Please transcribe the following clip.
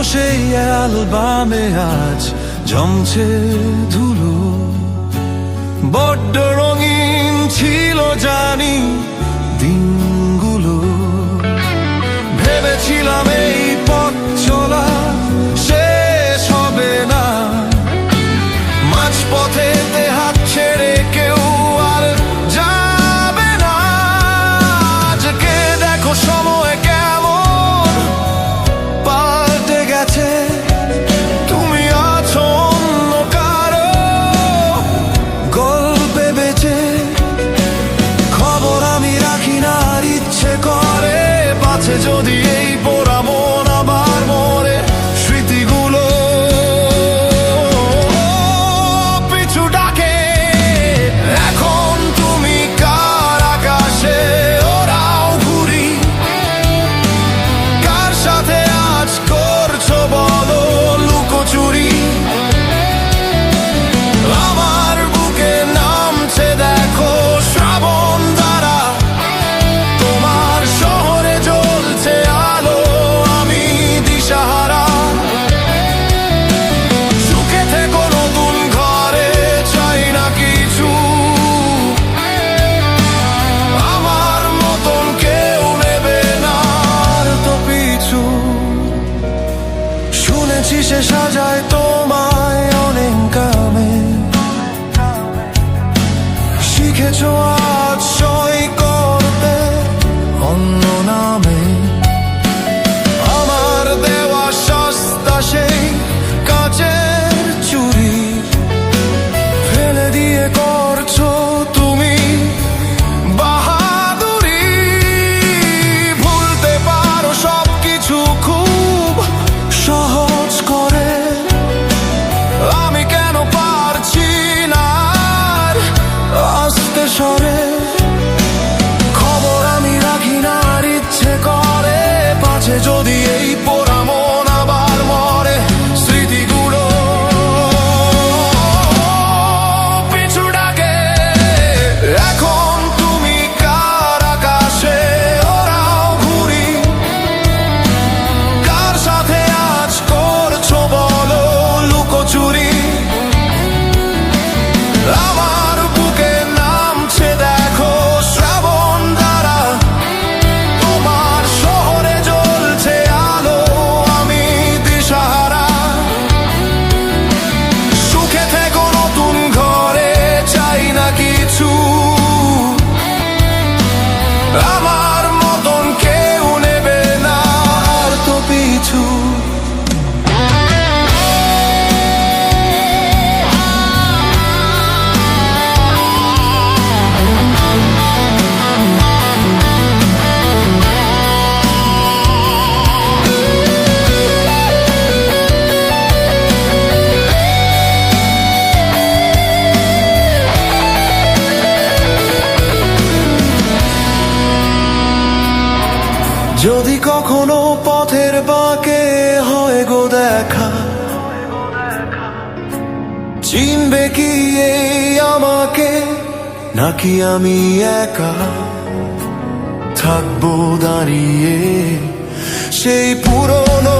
সেই অ্যালবামে আজ জমছে ধুলো। বড্ড রঙিন ছিল জানি দিনগুলো, ভেবেছিলাম এই পথ চলা শেষ হবে না, মাঝপথেতে হাত ছেড়ে কেউ আর যাবে না। আজকে দেখো সময় কেমন পাল্টে গেছে, তুমি আছো অন্য কারো গল্পে বেঁচে। খবর আমি রাখি না আর ইচ্ছে করে পাছে যদি এই পোড়া মন আবার মরে। স্মৃতিগুলো পিছু ডাকে, এখন তুমি কার আকাশে ওরাও ঘুরি, কার সাথে আজ করছো বলো লুকোচুরি। আমার বুকে নামছে দেখো শ্রাবণ ধারা, তোমার শহরে জ্বলছে আলো, আমি দিশাহারা। সুখে থেকো নতুন ঘরে, চাই না কিছু, আমার মতন কেউ নেবে না আর তো পিছু। শুনেছি সে সাজায় তোমায় অনেক কামে, শিখেছো আজ সই করতে অন্য নামে। আমার দেওয়া সস্তা সেই কাচের চুরি ফেলে দিয়ে করছো তুমি বাহাদুরি। ভুলতে পারো সবকিছু খুব সহজ করে, আমি কেন পারছি না আর আস্তে সরে। খবর আমি রাখি না আর ইচ্ছে করে পাছে যদি এই পোড়া মন আবার মরে। স্মৃতিগুলো পিছু ডাকে, এখন তুমি কার আকাশে ওরাও ঘুরি, কার সাথে আজ করছো বলো লুকোচুরি। আমার বুকে নামছে দেখো শ্রাবণ ধারা, তোমার শহরে জ্বলছে আলো, আমি দিশাহারা। সুখে থেকো নতুন ঘরে, চাই না কিছু, আমার মতন কেউ নেবে না আর তো পিছু। যদি কখনো পথের বাঁকে হয় গো দেখা, চিনবে কি এই আমাকে, নাকি আমি একা থাকবো দাঁড়িয়ে সেই পুরনো